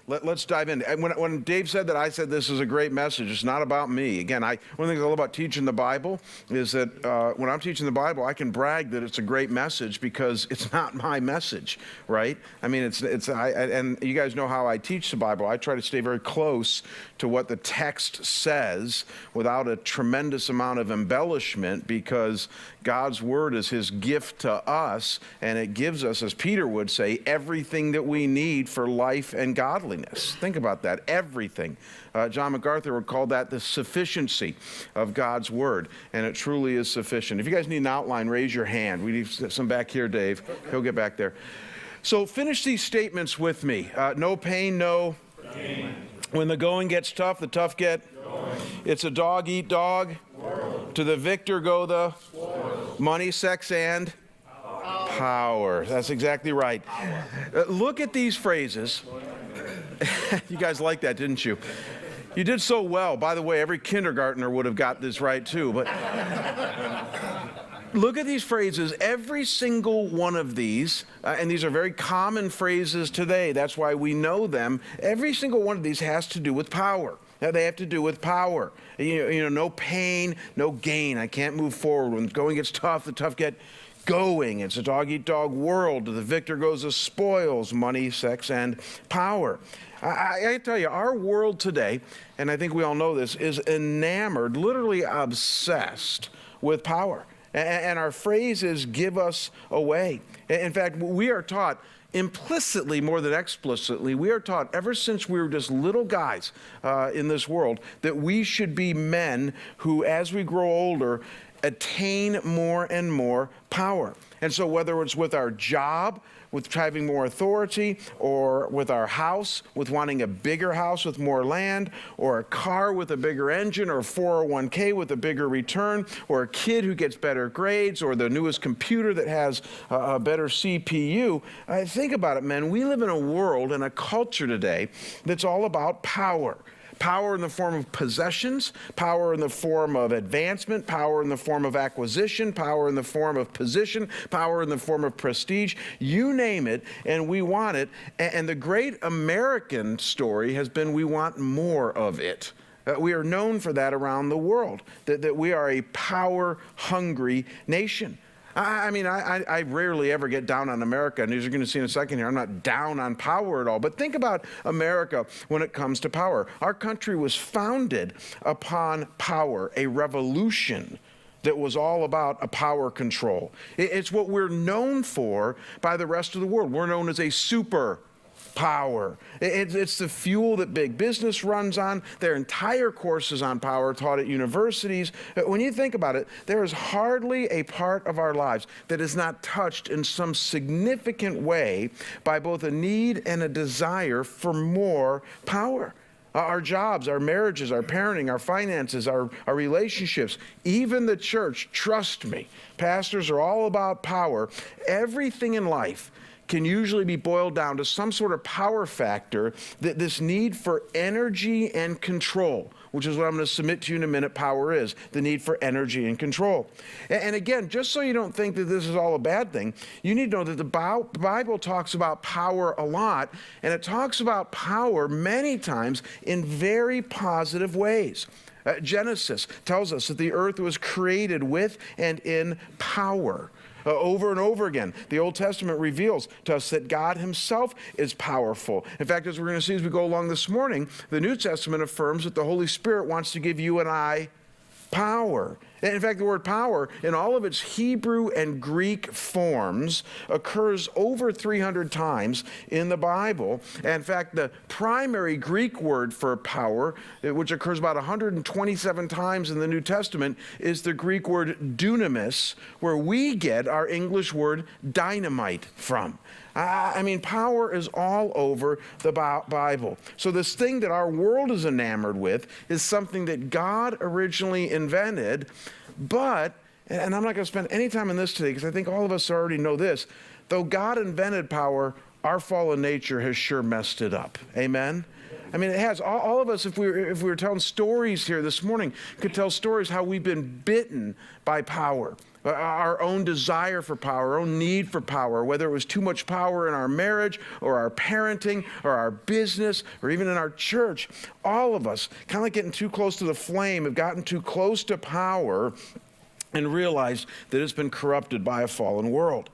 Let's dive in. And when Dave said that, I said this is a great message. It's not about me. Again, one of the things I love about teaching the Bible is that when I'm teaching the Bible, I can brag that it's a great message because it's not my message, right? I mean, and you guys know how I teach the Bible. I try to stay very close to what the text says without a tremendous amount of embellishment, because God's word is his gift to us, and it gives us, as Peter would say, everything that we need for life and godliness. Think about that, everything. John MacArthur would call that the sufficiency of God's word, and it truly is sufficient. If you guys need an outline, raise your hand. We need some back here, Dave. He'll get back there. So finish these statements with me. No pain, no gain. When the going gets tough, the tough get going. It's a dog eat dog. World. To the victor go the spoils. Money, sex, and power. That's exactly right. Look at these phrases. You guys liked that, didn't you? You did so well. By the way, every kindergartner would have got this right too. But look at these phrases. Every single one of these, and these are very common phrases today. That's why we know them. Every single one of these has to do with power. Now, they have to do with power. You know, no pain, no gain. I can't move forward. When going gets tough, the tough get going. It's a dog-eat-dog world. To the victor goes the spoils, money, sex, and power. I tell you, our world today, and I think we all know this, is enamored, literally obsessed with power. And our phrases give us away. In fact, we are taught implicitly more than explicitly, we are taught ever since we were just little guys in this world that we should be men who, as we grow older, attain more and more power. And so whether it's with our job, with having more authority, or with our house, with wanting a bigger house with more land, or a car with a bigger engine, or 401k with a bigger return, or a kid who gets better grades, or the newest computer that has a better CPU. Think about it, men. We live in a world and a culture today that's all about power. Power in the form of possessions, power in the form of advancement, power in the form of acquisition, power in the form of position, power in the form of prestige. You name it, and we want it. And the great American story has been we want more of it. We are known for that around the world, that we are a power-hungry nation. I rarely ever get down on America, and as you're going to see in a second here, I'm not down on power at all. But think about America when it comes to power. Our country was founded upon power, a revolution that was all about a power control. It's what we're known for by the rest of the world. We're known as a super power. It's the fuel that big business runs on. Their entire courses on power taught at universities. When you think about it, there is hardly a part of our lives that is not touched in some significant way by both a need and a desire for more power. Our jobs, our marriages, our parenting, our finances, our relationships, even the church, trust me, pastors are all about power. Everything in life can usually be boiled down to some sort of power factor, that this need for energy and control, which is what I'm going to submit to you in a minute power is, the need for energy and control. And again, just so you don't think that this is all a bad thing, you need to know that the Bible talks about power a lot, and it talks about power many times in very positive ways. Genesis tells us that the earth was created with and in power. Over and over again, the Old Testament reveals to us that God himself is powerful. In fact, as we're going to see as we go along this morning, the New Testament affirms that the Holy Spirit wants to give you and I power. And in fact, the word power in all of its Hebrew and Greek forms occurs over 300 times in the Bible. And in fact, the primary Greek word for power, which occurs about 127 times in the New Testament, is the Greek word dunamis, where we get our English word dynamite from. Power is all over the Bible. So this thing that our world is enamored with is something that God originally invented, but, and I'm not going to spend any time on this today because I think all of us already know this, though God invented power, our fallen nature has sure messed it up. Amen? I mean, it has. All of us, if we were telling stories here this morning, could tell stories how we've been bitten by power. Our own desire for power, our own need for power, whether it was too much power in our marriage or our parenting or our business or even in our church. All of us, kind of like getting too close to the flame, have gotten too close to power and realized that it's been corrupted by a fallen world.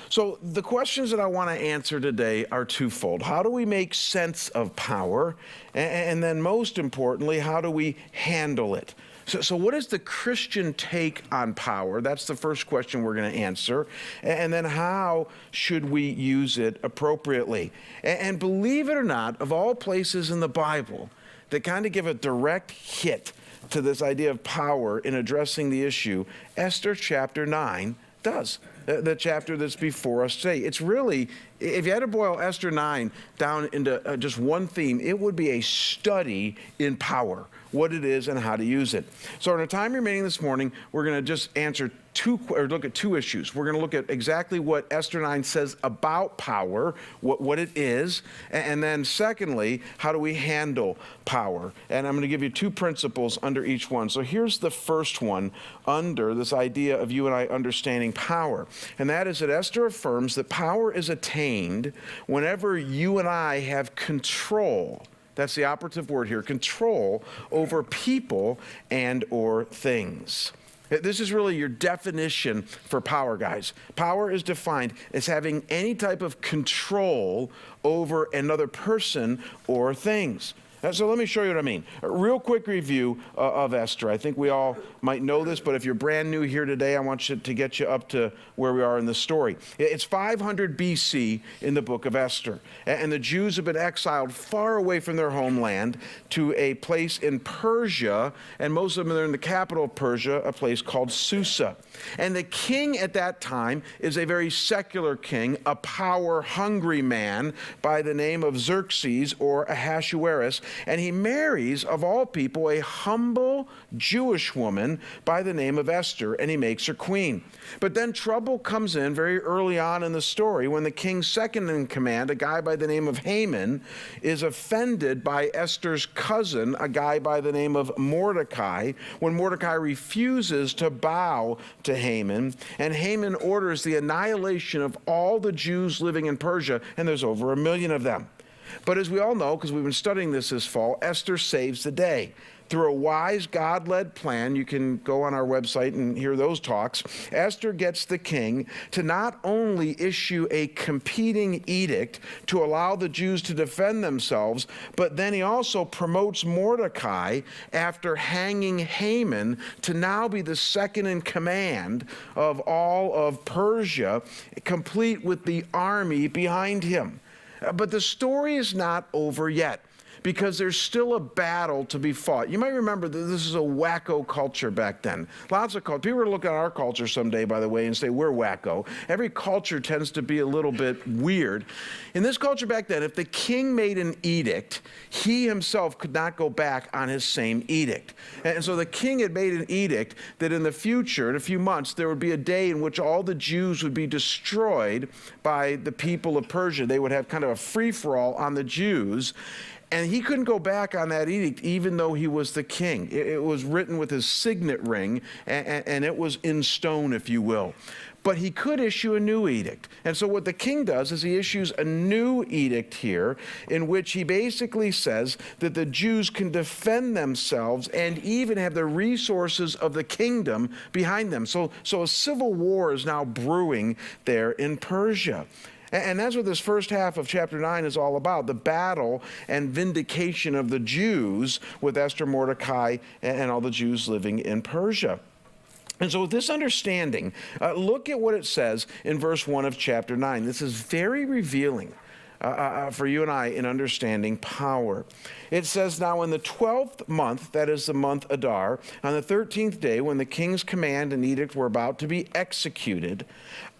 So the questions that I want to answer today are twofold. How do we make sense of power? And then most importantly, how do we handle it? So what is the Christian take on power? That's the first question we're going to answer. And then how should we use it appropriately? And believe it or not, of all places in the Bible that kind of give a direct hit to this idea of power in addressing the issue, Esther chapter 9 does. The chapter that's before us today. It's really, if you had to boil Esther 9 down into just one theme, it would be a study in power, what it is and how to use it. So in our time remaining this morning, we're going to just look at two issues. We're going to look at exactly what Esther 9 says about power, what it is, and then secondly, how do we handle power? And I'm going to give you two principles under each one. So here's the first one under this idea of you and I understanding power. And that is that Esther affirms that power is attained whenever you and I have control. That's the operative word here, control over people and or things. This is really your definition for power, guys. Power is defined as having any type of control over another person or things. So let me show you what I mean. A real quick review of Esther. I think we all might know this, but if you're brand new here today, I want to get you up to where we are in the story. It's 500 BC in the book of Esther, and the Jews have been exiled far away from their homeland to a place in Persia, and most of them are in the capital of Persia, a place called Susa. And the king at that time is a very secular king, a power-hungry man by the name of Xerxes or Ahasuerus. And he marries, of all people, a humble Jewish woman by the name of Esther, and he makes her queen. But then trouble comes in very early on in the story when the king's second in command, a guy by the name of Haman, is offended by Esther's cousin, a guy by the name of Mordecai, when Mordecai refuses to bow to Haman, and Haman orders the annihilation of all the Jews living in Persia, and there's over 1 million of them. But as we all know, because we've been studying this fall, Esther saves the day. Through a wise, God-led plan, you can go on our website and hear those talks, Esther gets the king to not only issue a competing edict to allow the Jews to defend themselves, but then he also promotes Mordecai after hanging Haman to now be the second in command of all of Persia, complete with the army behind him. But the story is not over yet, because there's still a battle to be fought. You might remember that this is a wacko culture back then. Lots of culture. People are looking at our culture someday, by the way, and say we're wacko. Every culture tends to be a little bit weird. In this culture back then, if the king made an edict, he himself could not go back on his same edict. And so the king had made an edict that in the future, in a few months, there would be a day in which all the Jews would be destroyed by the people of Persia. They would have kind of a free-for-all on the Jews. And he couldn't go back on that edict, even though he was the king. It was written with his signet ring, and it was in stone, if you will. But he could issue a new edict. And so what the king does is he issues a new edict here in which he basically says that the Jews can defend themselves and even have the resources of the kingdom behind them. So a civil war is now brewing there in Persia. And that's what this first half of chapter 9 is all about, the battle and vindication of the Jews with Esther, Mordecai, and all the Jews living in Persia. And so with this understanding, look at what it says in verse 1 of chapter 9. This is very revealing for you and I in understanding power. It says, now in the 12th month, that is the month Adar, on the 13th day when the king's command and edict were about to be executed,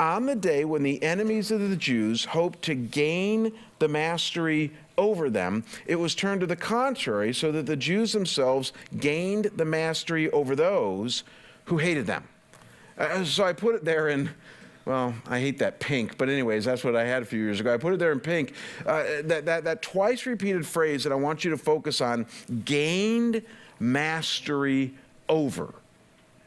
on the day when the enemies of the Jews hoped to gain the mastery over them, it was turned to the contrary, so that the Jews themselves gained the mastery over those who hated them. So I put it there in Well, I hate that pink, but anyways, that's what I had a few years ago. I put it there in pink. That twice repeated phrase that I want you to focus on, gained mastery over.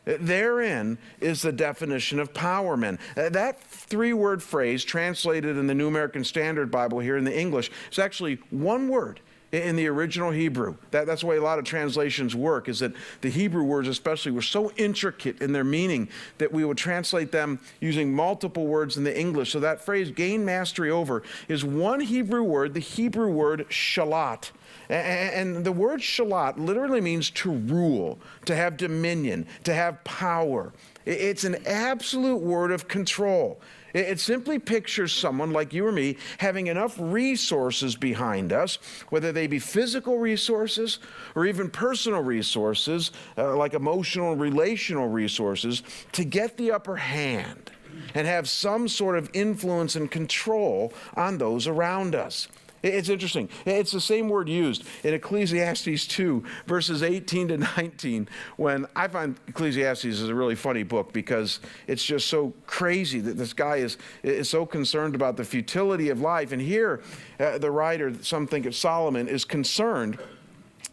Therein is the definition of power, men. That three-word phrase translated in the New American Standard Bible here in the English is actually one word in the original Hebrew. That's the way a lot of translations work, is that the Hebrew words especially were so intricate in their meaning that we would translate them using multiple words in the English. So that phrase, gain mastery over, is one Hebrew word, the Hebrew word shalat. And the word shalat literally means to rule, to have dominion, to have power. It's an absolute word of control. It simply pictures someone like you or me having enough resources behind us, whether they be physical resources or even personal resources, like emotional and relational resources, to get the upper hand and have some sort of influence and control on those around us. It's interesting. It's the same word used in Ecclesiastes 2, verses 18 to 19, when I find Ecclesiastes is a really funny book because it's just so crazy that this guy is so concerned about the futility of life. And here, the writer, some think it's Solomon, is concerned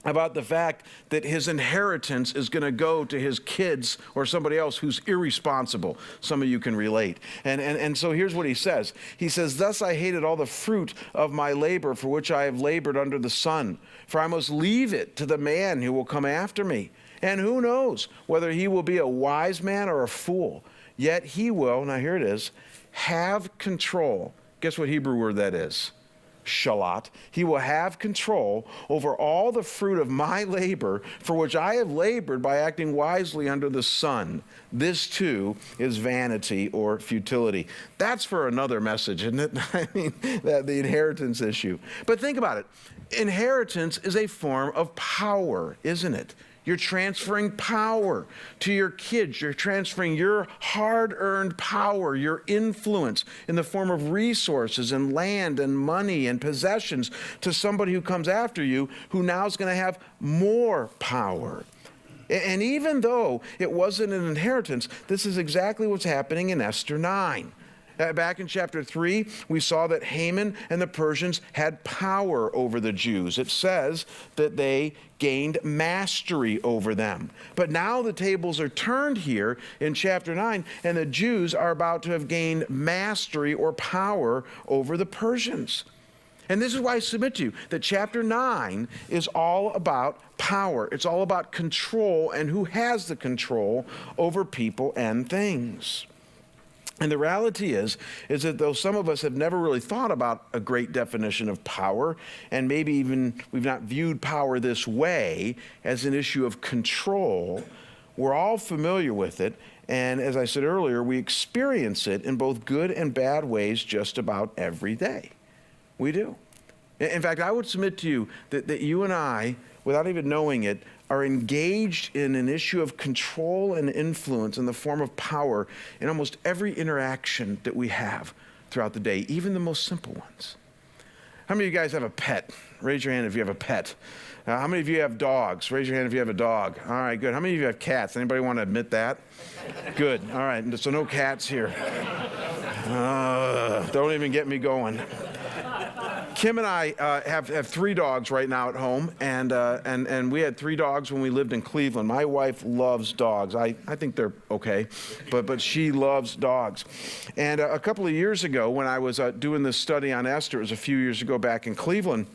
about the fact that his inheritance is going to go to his kids or somebody else who's irresponsible. Some of you can relate. And so here's what he says. He says, "Thus I hated all the fruit of my labor for which I have labored under the sun, for I must leave it to the man who will come after me. And who knows whether he will be a wise man or a fool. Yet he will," now here it is, "have control." Guess what Hebrew word that is? Shalat. "He will have control over all the fruit of my labor, for which I have labored by acting wisely under the sun. This too is vanity," or futility. That's for another message, isn't it? I mean, the inheritance issue. But think about it. Inheritance is a form of power, isn't it? You're transferring power to your kids. You're transferring your hard-earned power, your influence in the form of resources and land and money and possessions to somebody who comes after you, who now is going to have more power. And even though it wasn't an inheritance, this is exactly what's happening in Esther 9. Back in chapter 3, we saw that Haman and the Persians had power over the Jews. It says that they gained mastery over them. But now the tables are turned here in chapter 9, and the Jews are about to have gained mastery or power over the Persians. And this is why I submit to you that chapter 9 is all about power. It's all about control and who has the control over people and things. And the reality is that though some of us have never really thought about a great definition of power, and maybe even we've not viewed power this way as an issue of control, we're all familiar with it. And as I said earlier, we experience it in both good and bad ways just about every day. We do. In fact, I would submit to you that you and I, without even knowing it, are engaged in an issue of control and influence in the form of power in almost every interaction that we have throughout the day, even the most simple ones. How many of you guys have a pet? Raise your hand if you have a pet. How many of you have dogs? Raise your hand if you have a dog. All right, good. How many of you have cats? Anybody want to admit that? Good. All right, so no cats here. Don't even get me going. Kim and I have 3 dogs right now at home, and we had 3 dogs when we lived in Cleveland. My wife loves dogs. I think they're okay, but she loves dogs. And a couple of years ago, when I was doing this study on Esther, it was a few years ago back in Cleveland,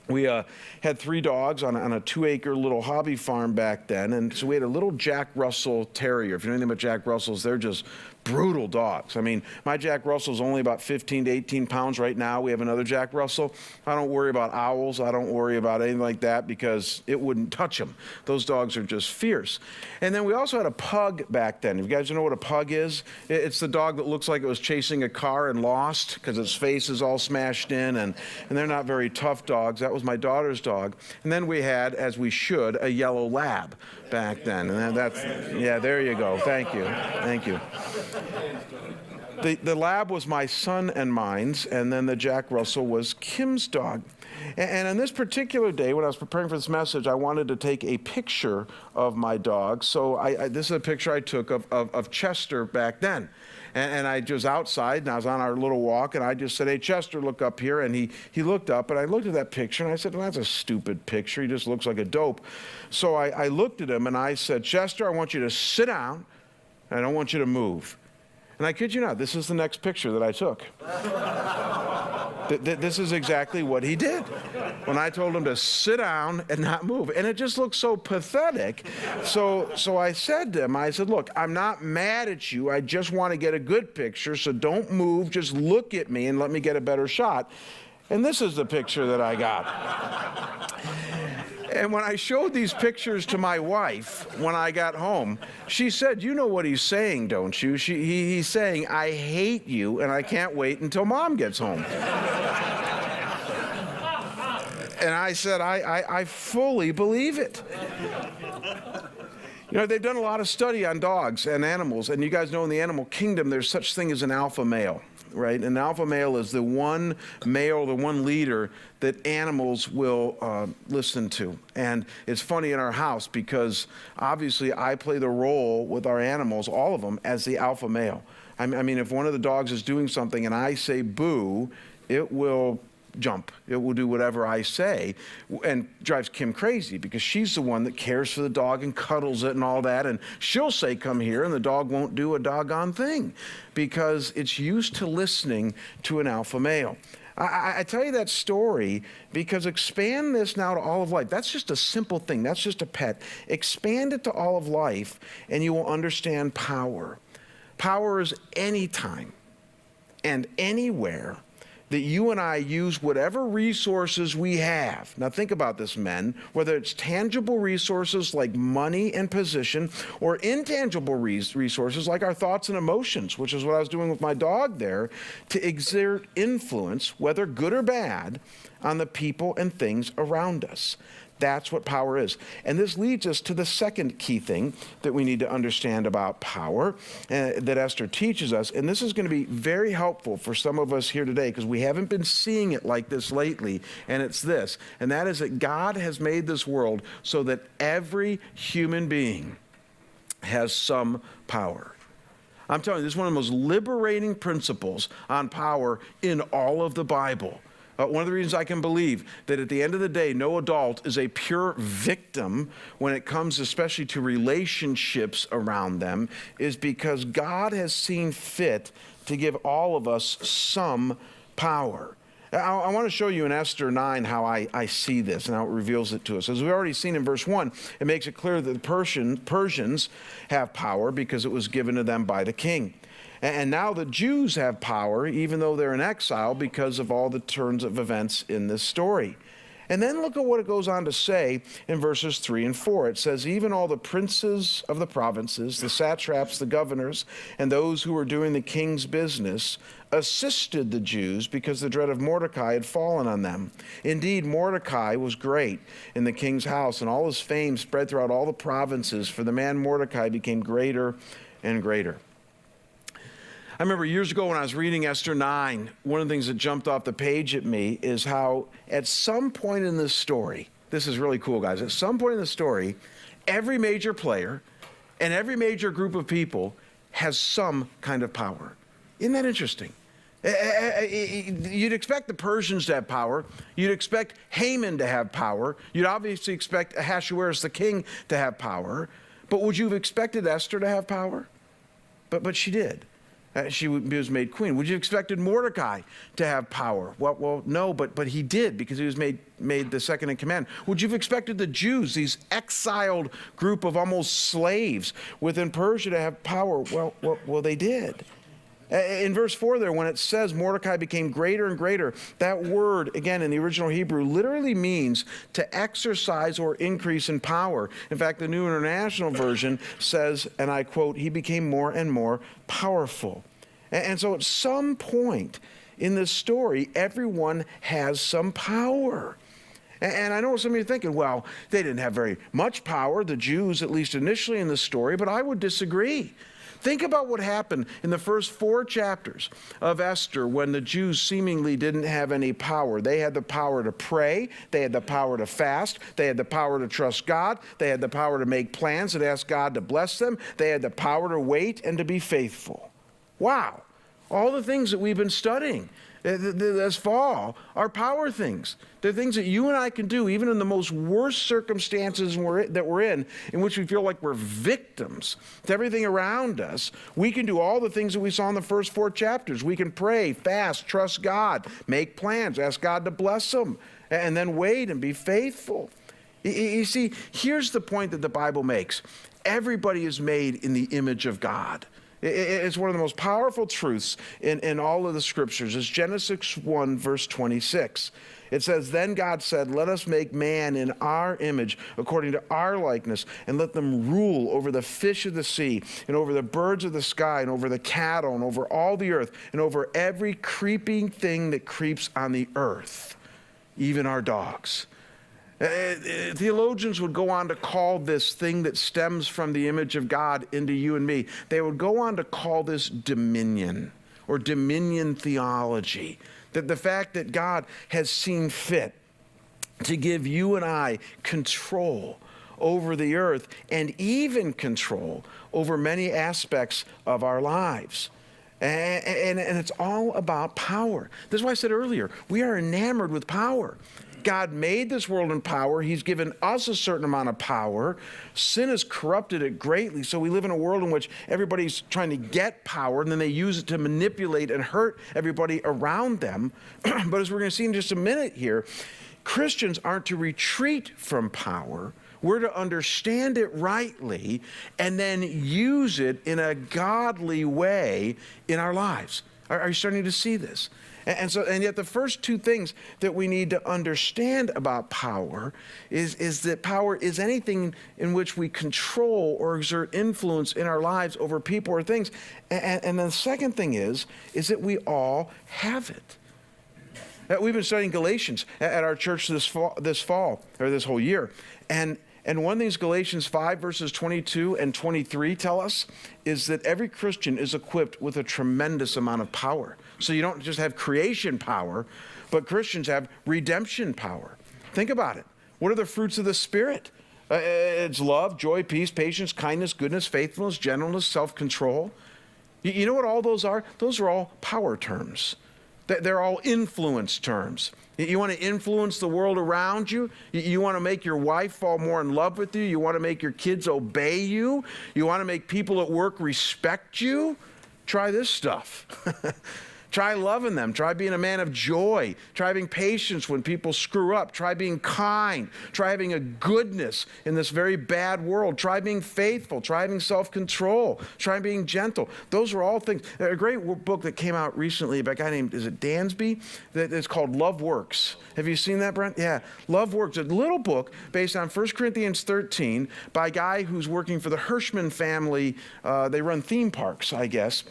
we had 3 dogs on a 2-acre little hobby farm back then, and so we had a little Jack Russell Terrier. If you know anything about Jack Russells, they're just brutal dogs. I mean, my Jack Russell's only about 15 to 18 pounds right now. We have another Jack Russell. I don't worry about owls. I don't worry about anything like that because it wouldn't touch them. Those dogs are just fierce. And then we also had a pug back then. You guys know what a pug is? It's the dog that looks like it was chasing a car and lost because its face is all smashed in, and they're not very tough dogs. That was my daughter's dog. And then we had, as we should, a yellow lab back then. And yeah, there you go. Thank you. Thank you. The lab was my son and mine's, and then the Jack Russell was Kim's dog. And on this particular day, when I was preparing for this message, I wanted to take a picture of my dog. So this is a picture I took of Chester back then. And I was outside, and I was on our little walk, and I just said, hey, Chester, look up here. And he looked up, and I looked at that picture, and I said, well, that's a stupid picture. He just looks like a dope. So I looked at him, and I said, Chester, I want you to sit down, and I don't want you to move. And I kid you not, this is the next picture that I took. This is exactly what he did when I told him to sit down and not move. And it just looked so pathetic. So I said to him, I said, look, I'm not mad at you. I just want to get a good picture, so don't move. Just look at me and let me get a better shot. And this is the picture that I got. And when I showed these pictures to my wife when I got home, she said, you know what he's saying, don't you? He's saying, I hate you, and I can't wait until Mom gets home. And I said, I fully believe it. You know, they've done a lot of study on dogs and animals, and you guys know in the animal kingdom there's such thing as an alpha male. Right? An alpha male is the one male, the one leader that animals will listen to. And it's funny in our house because obviously I play the role with our animals, all of them, as the alpha male. I mean, if one of the dogs is doing something and I say boo, it will jump. It will do whatever I say, and drives Kim crazy because she's the one that cares for the dog and cuddles it and all that, and she'll say come here and the dog won't do a doggone thing because it's used to listening to an alpha male. I tell you that story because expand this now to all of life. That's just a simple thing. That's just a pet. Expand it to all of life and you will understand power. Power is anytime and anywhere that you and I use whatever resources we have. Now think about this, men, whether it's tangible resources like money and position or intangible resources like our thoughts and emotions, which is what I was doing with my dog there, to exert influence, whether good or bad, on the people and things around us. That's what power is. And this leads us to the second key thing that we need to understand about power that Esther teaches us. And this is going to be very helpful for some of us here today because we haven't been seeing it like this lately. And it's this, and that is that God has made this world so that every human being has some power. I'm telling you, this is one of the most liberating principles on power in all of the Bible. One of the reasons I can believe that at the end of the day, no adult is a pure victim when it comes especially to relationships around them is because God has seen fit to give all of us some power. I want to show you in Esther 9 how I see this and how it reveals it to us. As we've already seen in verse 1, it makes it clear that the Persians have power because it was given to them by the king. And now the Jews have power, even though they're in exile, because of all the turns of events in this story. And then look at what it goes on to say in verses 3 and 4. It says, even all the princes of the provinces, the satraps, the governors, and those who were doing the king's business assisted the Jews because the dread of Mordecai had fallen on them. Indeed, Mordecai was great in the king's house, and all his fame spread throughout all the provinces, for the man Mordecai became greater and greater. I remember years ago when I was reading Esther 9, one of the things that jumped off the page at me is how at some point in this story, this is really cool, guys, at some point in the story, every major player and every major group of people has some kind of power. Isn't that interesting? You'd expect the Persians to have power. You'd expect Haman to have power. You'd obviously expect Ahasuerus the king to have power. But would you have expected Esther to have power? But she did. She was made queen. Would you have expected Mordecai to have power? Well, no, but he did because he was made the second in command. Would you have expected the Jews, these exiled group of almost slaves within Persia, to have power? Well, they did. In verse 4 there, when it says Mordecai became greater and greater, that word, again, in the original Hebrew, literally means to exercise or increase in power. In fact, the New International Version says, and I quote, he became more and more powerful. And so at some point in this story, everyone has some power. And I know some of you are thinking, well, they didn't have very much power, the Jews, at least initially in the story, but I would disagree. Think about what happened in the first 4 chapters of Esther when the Jews seemingly didn't have any power. They had the power to pray. They had the power to fast. They had the power to trust God. They had the power to make plans and ask God to bless them. They had the power to wait and to be faithful. Wow. All the things that we've been studying this fall are power things. They're things that you and I can do even in the most worst circumstances that we're in which we feel like we're victims to everything around us. We can do all the things that we saw in the first 4 chapters. We can pray, fast, trust God, make plans, ask God to bless them, and then wait and be faithful. You see, here's the point that the Bible makes. Everybody is made in the image of God. It's one of the most powerful truths in all of the scriptures. It's Genesis 1, verse 26. It says, "Then God said, let us make man in our image, according to our likeness, and let them rule over the fish of the sea, and over the birds of the sky, and over the cattle, and over all the earth, and over every creeping thing that creeps on the earth, even our dogs." Theologians would go on to call this thing that stems from the image of God into you and me, they would go on to call this dominion or dominion theology. That the fact that God has seen fit to give you and I control over the earth and even control over many aspects of our lives. And it's all about power. This is why I said earlier, we are enamored with power. God made this world in power. He's given us a certain amount of power. Sin has corrupted it greatly, so we live in a world in which everybody's trying to get power, and then they use it to manipulate and hurt everybody around them. But as we're going to see in just a minute here, Christians aren't to retreat from power. We're to understand it rightly and then use it in a godly way in our lives. Are you starting to see this? And yet the first 2 things that we need to understand about power is that power is anything in which we control or exert influence in our lives over people or things. And the second thing is that we all have it. We've been studying Galatians at our church this fall, or this whole year. And one of these Galatians 5 verses 22 and 23 tell us is that every Christian is equipped with a tremendous amount of power. So you don't just have creation power, but Christians have redemption power. Think about it. What are the fruits of the Spirit? It's love, joy, peace, patience, kindness, goodness, faithfulness, gentleness, self-control. You know what all those are? Those are all power terms. They're all influence terms. You want to influence the world around you? You want to make your wife fall more in love with you? You want to make your kids obey you? You want to make people at work respect you? Try this stuff. Try loving them. Try being a man of joy. Try having patience when people screw up. Try being kind. Try having a goodness in this very bad world. Try being faithful. Try having self-control. Try being gentle. Those are all things. A great book that came out recently by a guy named, is it Dansby? That is called Love Works. Have you seen that, Brent? Yeah. Love Works. A little book based on 1 Corinthians 13 by a guy who's working for the Hirschman family. They run theme parks, I guess.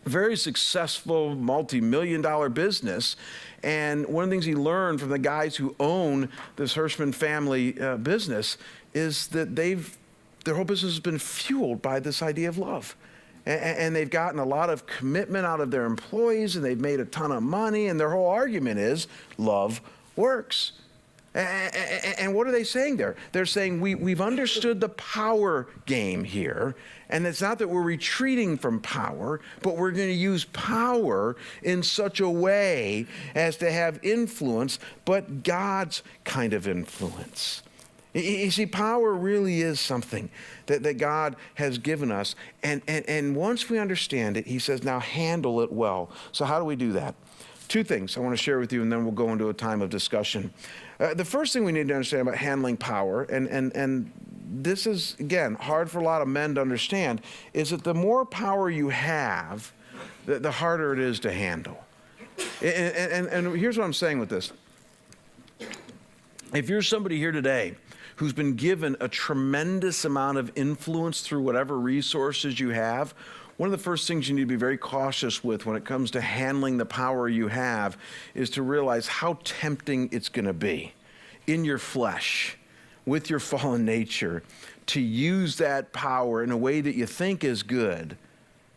Very successful, multi-million-dollar business. And one of the things he learned from the guys who own this Hirschman family business is that their whole business has been fueled by this idea of love. And they've gotten a lot of commitment out of their employees, and they've made a ton of money, and their whole argument is love works. And what are they saying there? They're saying we've understood the power game here, and it's not that we're retreating from power, but we're going to use power in such a way as to have influence, but God's kind of influence. You see, power really is something that God has given us, and once we understand it, he says, now handle it well. So how do we do that? 2 things I want to share with you, and then we'll go into a time of discussion. The first thing we need to understand about handling power, and this is, again, hard for a lot of men to understand, is that the more power you have, the harder it is to handle. And here's what I'm saying with this. If you're somebody here today who's been given a tremendous amount of influence through whatever resources you have, one of the first things you need to be very cautious with when it comes to handling the power you have is to realize how tempting it's going to be in your flesh, with your fallen nature, to use that power in a way that you think is good,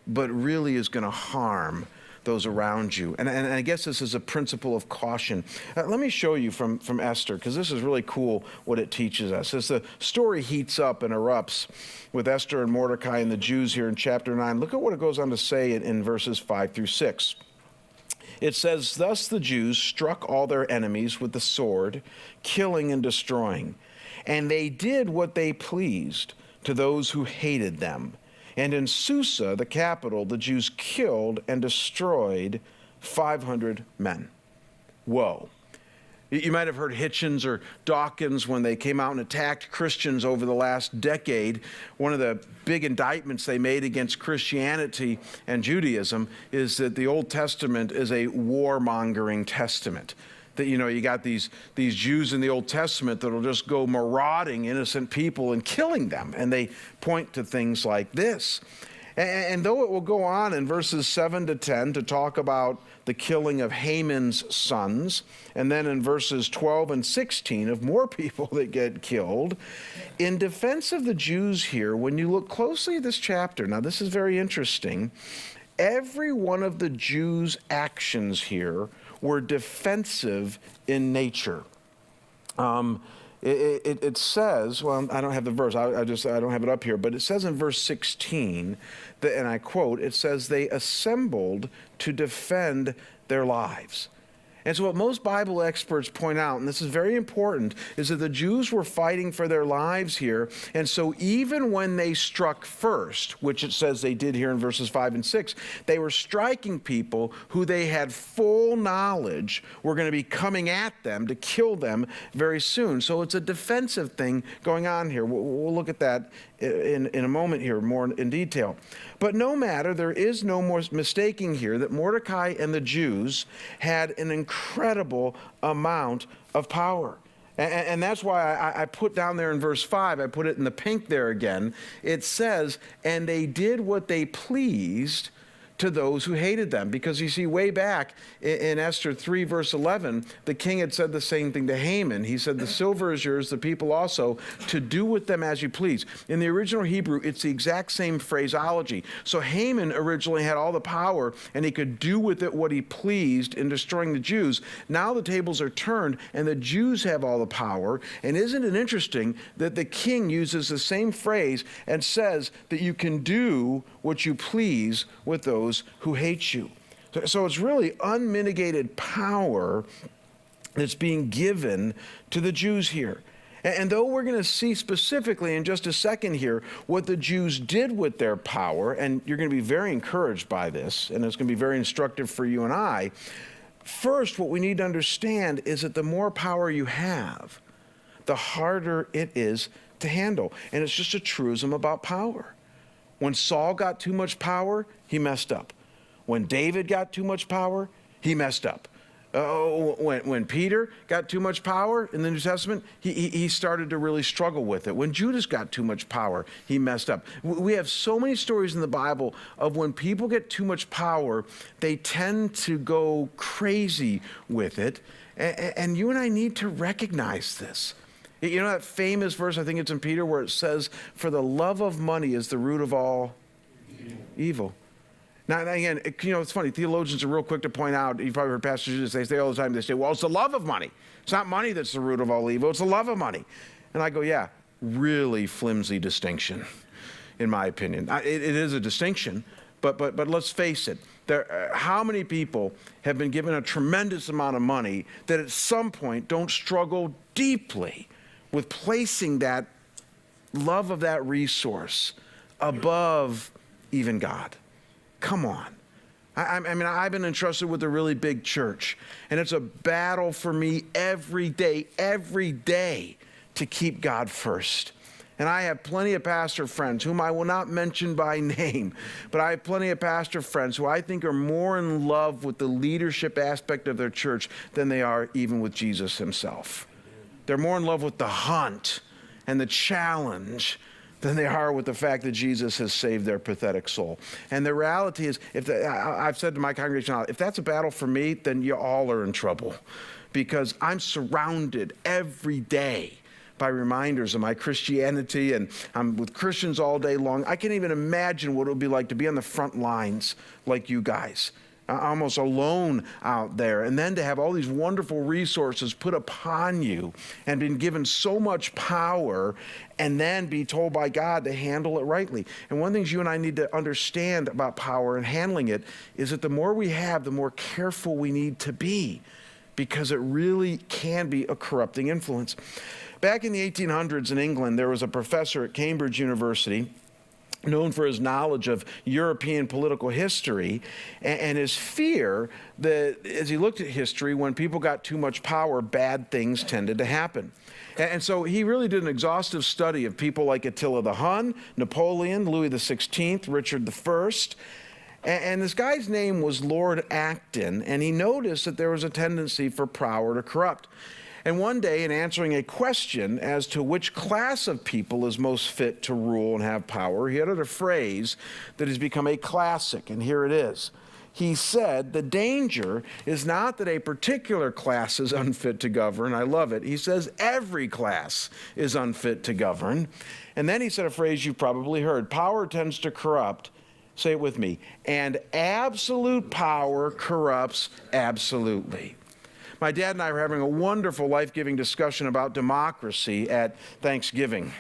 but really is going to harm those around you. And I guess this is a principle of caution. Let me show you from Esther, because this is really cool what it teaches us. As the story heats up and erupts with Esther and Mordecai and the Jews here in chapter 9, look at what it goes on to say in verses 5 through 6. It says, "Thus the Jews struck all their enemies with the sword, killing and destroying. And they did what they pleased to those who hated them. And in Susa, the capital, the Jews killed and destroyed 500 men." Whoa. You might have heard Hitchens or Dawkins when they came out and attacked Christians over the last decade. One of the big indictments they made against Christianity and Judaism is that the Old Testament is a warmongering testament. That, you got these Jews in the Old Testament that'll just go marauding innocent people and killing them. And they point to things like this. And though it will go on in verses 7 to 10 to talk about the killing of Haman's sons, and then in verses 12 and 16 of more people that get killed, in defense of the Jews here, when you look closely at this chapter, now this is very interesting, every one of the Jews' actions here were defensive in nature. It says, well, I don't have the verse, I don't have it up here, but it says in verse 16, and I quote, it says, "They assembled to defend their lives." And so what most Bible experts point out, and this is very important, is that the Jews were fighting for their lives here. And so even when they struck first, which it says they did here in verses 5 and 6, they were striking people who they had full knowledge were going to be coming at them to kill them very soon. So it's a defensive thing going on here. We'll look at that in a moment here more in detail. But no matter, there is no more mistaking here that Mordecai and the Jews had an incredible amount of power. And that's why I put down there in verse 5, I put it in the pink there again. It says, "And they did what they pleased to those who hated them." Because you see, way back in Esther 3, verse 11, the king had said the same thing to Haman. He said, "The silver is yours, the people also, to do with them as you please." In the original Hebrew, it's the exact same phraseology. So Haman originally had all the power, and he could do with it what he pleased in destroying the Jews. Now the tables are turned, and the Jews have all the power. And isn't it interesting that the king uses the same phrase and says that you can do what you please with those who hate you. So it's really unmitigated power that's being given to the Jews here. And though we're going to see specifically in just a second here what the Jews did with their power, and you're going to be very encouraged by this, and it's going to be very instructive for you and I, first what we need to understand is that the more power you have, the harder it is to handle. And it's just a truism about power. When Saul got too much power, he messed up. When David got too much power, he messed up. When Peter got too much power in the New Testament, he started to really struggle with it. When Judas got too much power, he messed up. We have so many stories in the Bible of when people get too much power, they tend to go crazy with it. And you and I need to recognize this. You know that famous verse, I think it's in Peter, where it says, "For the love of money is the root of all evil." Now, again, it's funny. Theologians are real quick to point out, you've probably heard pastors say all the time, they say, well, it's the love of money. It's not money that's the root of all evil. It's the love of money. And I go, yeah, really flimsy distinction, in my opinion. It is a distinction, but let's face it. How many people have been given a tremendous amount of money that at some point don't struggle deeply with placing that love of that resource above even God? Come on. I mean, I've been entrusted with a really big church, and it's a battle for me every day, to keep God first. And I have plenty of pastor friends whom I will not mention by name, but I have plenty of pastor friends who I think are more in love with the leadership aspect of their church than they are even with Jesus himself. They're more in love with the hunt and the challenge than they are with the fact that Jesus has saved their pathetic soul. And the reality is, I've said to my congregation, if that's a battle for me, then you all are in trouble, because I'm surrounded every day by reminders of my Christianity, and I'm with Christians all day long. I can't even imagine what it would be like to be on the front lines like you guys. almost alone out there, and then to have all these wonderful resources put upon you and been given so much power, and then be told by God to handle it rightly. And one of the things you and I need to understand about power and handling it is that the more we have, the more careful we need to be, because it really can be a corrupting influence. Back in the 1800s in England, there was a professor at Cambridge University known for his knowledge of European political history and his fear that as he looked at history, when people got too much power, bad things tended to happen. And so he really did an exhaustive study of people like Attila the Hun, Napoleon, Louis XVI, Richard I. And this guy's name was Lord Acton, and he noticed that there was a tendency for power to corrupt. And one day, in answering a question as to which class of people is most fit to rule and have power, he uttered a phrase that has become a classic, and here it is. He said, the danger is not that a particular class is unfit to govern. I love it. He says every class is unfit to govern. And then he said a phrase you've probably heard. Power tends to corrupt. Say it with me. And absolute power corrupts absolutely. My dad and I were having a wonderful, life-giving discussion about democracy at Thanksgiving.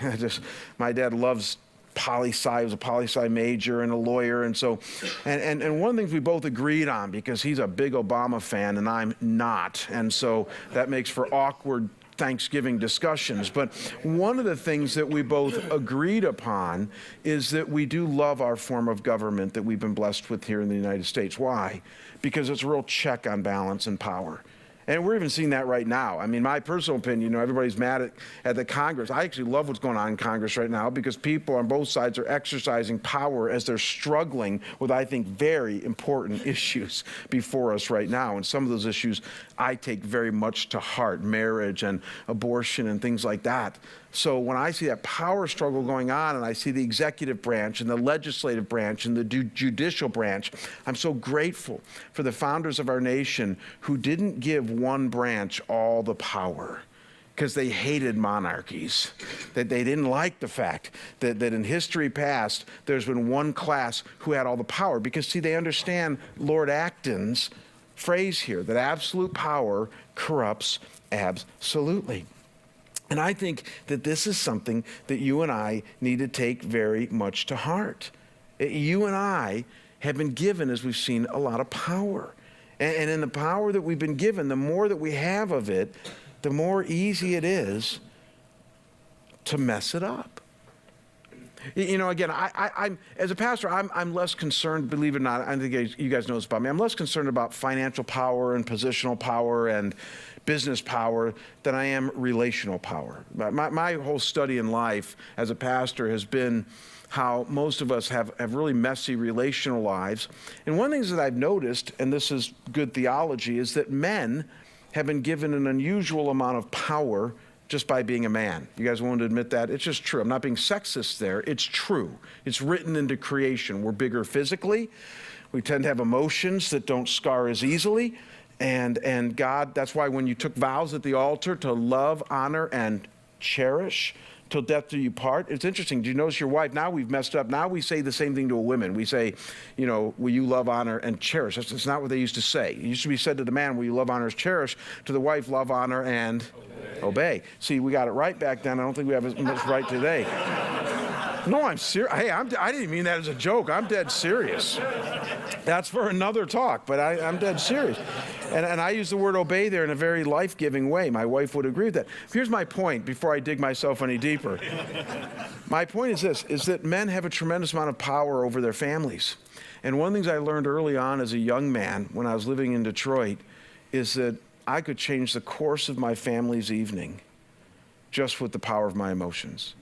My dad loves poli-sci, he was a poli-sci major and a lawyer, and so, and one of the things we both agreed on, because he's a big Obama fan and I'm not, and so that makes for awkward Thanksgiving discussions. But one of the things that we both agreed upon is that we do love our form of government that we've been blessed with here in the United States. Why? Because it's a real check on balance and power. And we're even seeing that right now. I mean, my personal opinion, everybody's mad at the Congress. I actually love what's going on in Congress right now, because people on both sides are exercising power as they're struggling with, I think, very important issues before us right now. And some of those issues I take very much to heart, marriage and abortion and things like that. So when I see that power struggle going on, and I see the executive branch and the legislative branch and the judicial branch, I'm so grateful for the founders of our nation who didn't give one branch all the power, because they hated monarchies, that they didn't like the fact that in history past, there's been one class who had all the power, because, see, they understand Lord Acton's phrase here, that absolute power corrupts absolutely. And I think that this is something that you and I need to take very much to heart. You and I have been given, as we've seen, a lot of power. And in the power that we've been given, the more that we have of it, the more easy it is to mess it up. Again, I'm as a pastor, I'm less concerned, believe it or not, I think you guys know this about me, I'm less concerned about financial power and positional power and business power than I am relational power. My whole study in life as a pastor has been how most of us have really messy relational lives. And one of the things that I've noticed, and this is good theology, is that men have been given an unusual amount of power just by being a man. You guys willing to admit that? It's just true. I'm not being sexist there. It's true. It's written into creation. We're bigger physically. We tend to have emotions that don't scar as easily. And God, that's why when you took vows at the altar to love, honor, and cherish till death do you part. It's interesting. Do you notice your wife? Now we've messed up. Now we say the same thing to a woman. We say, will you love, honor, and cherish? That's not what they used to say. It used to be said to the man, will you love, honor, and cherish? To the wife, love, honor, and obey. See, we got it right back then. I don't think we have as much right today. No, I'm serious. Hey, I didn't mean that as a joke. I'm dead serious. That's for another talk, but I'm dead serious. And I use the word obey there in a very life-giving way. My wife would agree with that. Here's my point before I dig myself any deeper. My point is this, is that men have a tremendous amount of power over their families. And one of the things I learned early on as a young man when I was living in Detroit is that I could change the course of my family's evening just with the power of my emotions.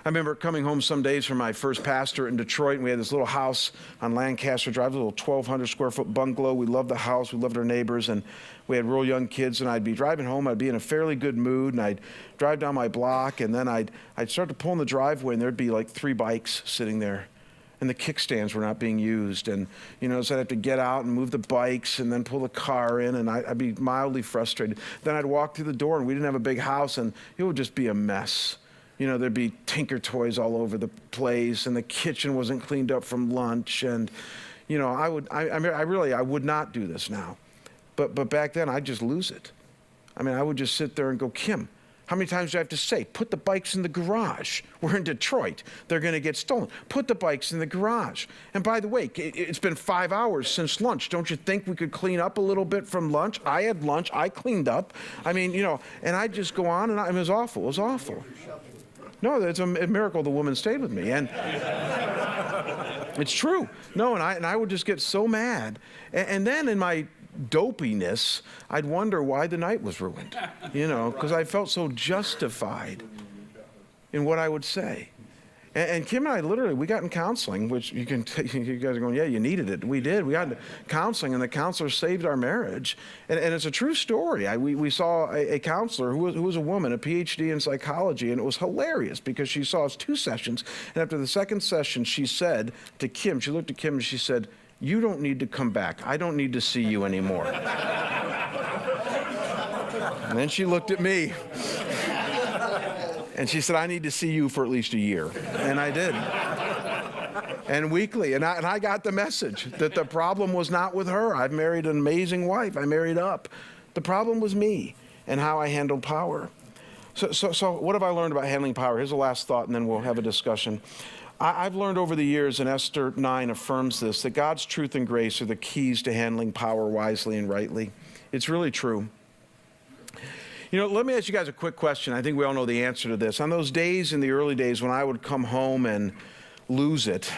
I remember coming home some days from my first pastor in Detroit, and we had this little house on Lancaster Drive, a little 1,200 square foot bungalow. We loved the house, we loved our neighbors, and we had real young kids, and I'd be driving home, I'd be in a fairly good mood, and I'd drive down my block, and then I'd start to pull in the driveway, and there'd be like 3 bikes sitting there, and the kickstands were not being used, and so I'd have to get out and move the bikes and then pull the car in, and I'd be mildly frustrated. Then I'd walk through the door, and we didn't have a big house, and it would just be a mess. There'd be Tinker toys all over the place, and the kitchen wasn't cleaned up from lunch, and I would not do this now. But back then, I'd just lose it. I would just sit there and go, Kim, how many times do I have to say, put the bikes in the garage? We're in Detroit. They're going to get stolen. Put the bikes in the garage. And by the way, it's been 5 hours since lunch. Don't you think we could clean up a little bit from lunch? I had lunch. I cleaned up. And I'd just go on, and it was awful. It was awful. No, it's a miracle the woman stayed with me. And it's true. No, and I would just get so mad. And then in my dopiness, I'd wonder why the night was ruined, because I felt so justified in what I would say. And Kim and I we got in counseling, which you guys are going, yeah, you needed it. We did. We got into counseling, and the counselor saved our marriage. And it's a true story. We saw a counselor who was a woman, a PhD in psychology, and it was hilarious because she saw us 2 sessions. And after the second session, she said to Kim, she looked at Kim and she said, "You don't need to come back. I don't need to see you anymore." And then she looked at me and she said, "I need to see you for at least a year." And I did. And weekly. And I got the message that the problem was not with her. I've married an amazing wife. I married up. The problem was me and how I handled power. So what have I learned about handling power? Here's the last thought, and then we'll have a discussion. I've learned over the years, and Esther 9 affirms this, that God's truth and grace are the keys to handling power wisely and rightly. It's really true. Let me ask you guys a quick question. I think we all know the answer to this. On those days in the early days when I would come home and lose it,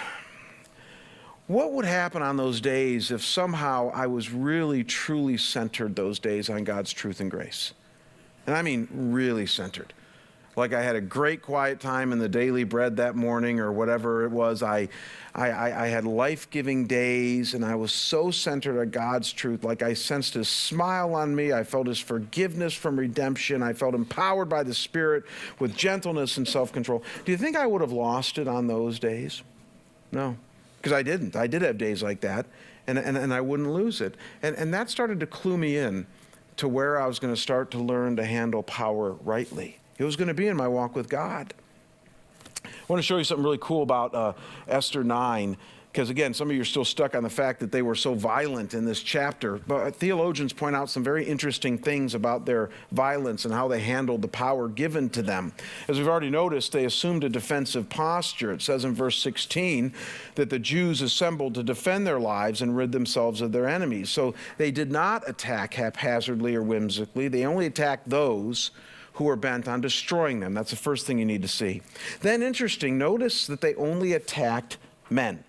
what would happen on those days if somehow I was really, truly centered those days on God's truth and grace? And I mean really centered. Like I had a great quiet time in the daily bread that morning or whatever it was. I had life-giving days, and I was so centered on God's truth. Like I sensed his smile on me. I felt his forgiveness from redemption. I felt empowered by the Spirit with gentleness and self-control. Do you think I would have lost it on those days? No, because I didn't. I did have days like that, and I wouldn't lose it. And that started to clue me in to where I was going to start to learn to handle power rightly. It was going to be in my walk with God. I want to show you something really cool about Esther 9, because again, some of you are still stuck on the fact that they were so violent in this chapter. But theologians point out some very interesting things about their violence and how they handled the power given to them. As we've already noticed, they assumed a defensive posture. It says in verse 16 that the Jews assembled to defend their lives and rid themselves of their enemies. So they did not attack haphazardly or whimsically. They only attacked those who are bent on destroying them. That's the first thing you need to see. Then, interesting, notice that they only attacked men.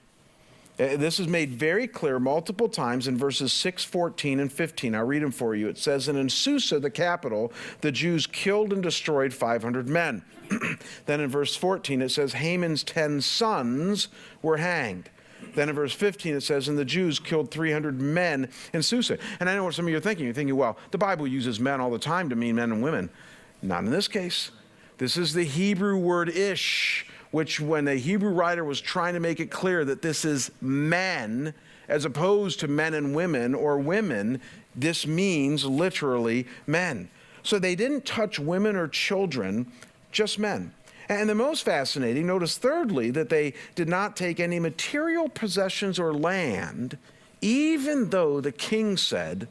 This is made very clear multiple times in verses 6, 14, and 15. I'll read them for you. It says, "And in Susa, the capital, the Jews killed and destroyed 500 men. Then in verse 14, it says, Haman's 10 sons were hanged. Then in verse 15, it says, and the Jews killed 300 men in Susa." And I know what some of you are thinking. You're thinking, well, the Bible uses men all the time to mean men and women. Not in this case. This is the Hebrew word ish, which when the Hebrew writer was trying to make it clear that this is men as opposed to men and women or women, this means literally men. So they didn't touch women or children, just men. And the most fascinating, notice thirdly, that they did not take any material possessions or land, even though the king said,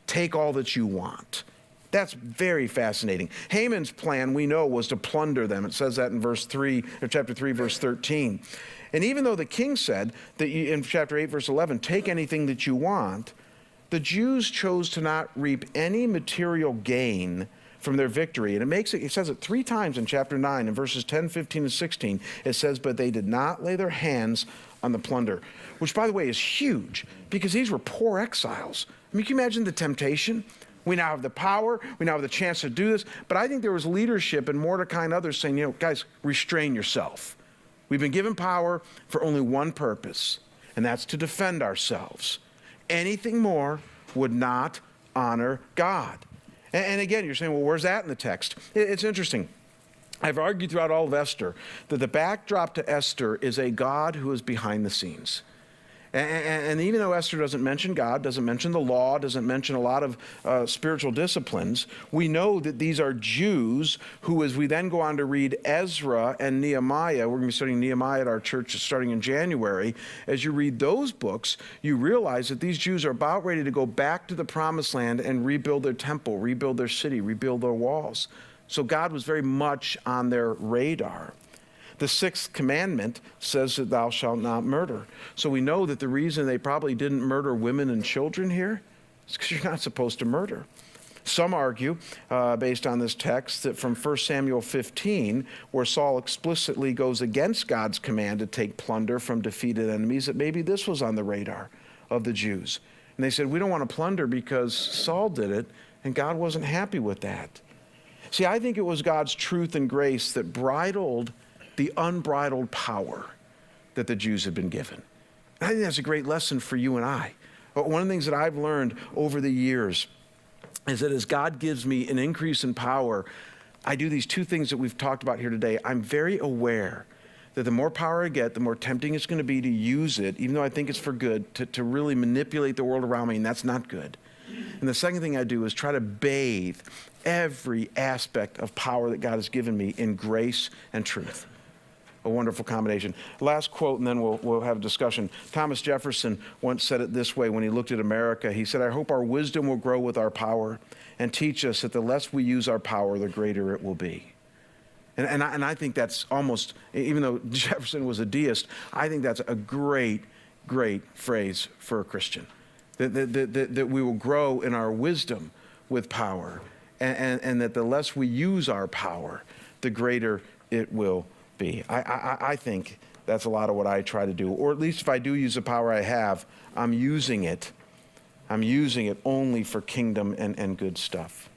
"Take all that you want." That's very fascinating. Haman's plan, we know, was to plunder them. It says that in chapter 3, verse 13. And even though the king said that in chapter 8, verse 11, take anything that you want, the Jews chose to not reap any material gain from their victory. And it says it 3 times in chapter 9, in verses 10, 15, and 16. It says, but they did not lay their hands on the plunder, which, by the way, is huge because these were poor exiles. I mean, can you imagine the temptation? We now have the power. We now have the chance to do this. But I think there was leadership in Mordecai and others saying, guys, restrain yourself. We've been given power for only one purpose, and that's to defend ourselves. Anything more would not honor God. And again, you're saying, well, where's that in the text? It's interesting. I've argued throughout all of Esther that the backdrop to Esther is a God who is behind the scenes. And even though Esther doesn't mention God, doesn't mention the law, doesn't mention a lot of spiritual disciplines, we know that these are Jews who, as we then go on to read Ezra and Nehemiah, we're going to be studying Nehemiah at our church starting in January. As you read those books, you realize that these Jews are about ready to go back to the promised land and rebuild their temple, rebuild their city, rebuild their walls. So God was very much on their radar. The sixth commandment says that thou shalt not murder. So we know that the reason they probably didn't murder women and children here is because you're not supposed to murder. Some argue, based on this text, that from 1 Samuel 15, where Saul explicitly goes against God's command to take plunder from defeated enemies, that maybe this was on the radar of the Jews. And they said, we don't want to plunder because Saul did it, and God wasn't happy with that. See, I think it was God's truth and grace that bridled the unbridled power that the Jews had been given. And I think that's a great lesson for you and I. But one of the things that I've learned over the years is that as God gives me an increase in power, I do these two things that we've talked about here today. I'm very aware that the more power I get, the more tempting it's going to be to use it, even though I think it's for good, to really manipulate the world around me, and that's not good. And the second thing I do is try to bathe every aspect of power that God has given me in grace and truth. A wonderful combination. Last quote, and then we'll have a discussion. Thomas Jefferson once said it this way when he looked at America. He said, I hope our wisdom will grow with our power and teach us that the less we use our power, the greater it will be. And I think that's almost, even though Jefferson was a deist, I think that's a great, great phrase for a Christian. That we will grow in our wisdom with power, and that the less we use our power, the greater it will be. I think that's a lot of what I try to do. Or at least if I do use the power I have, I'm using it only for kingdom and good stuff.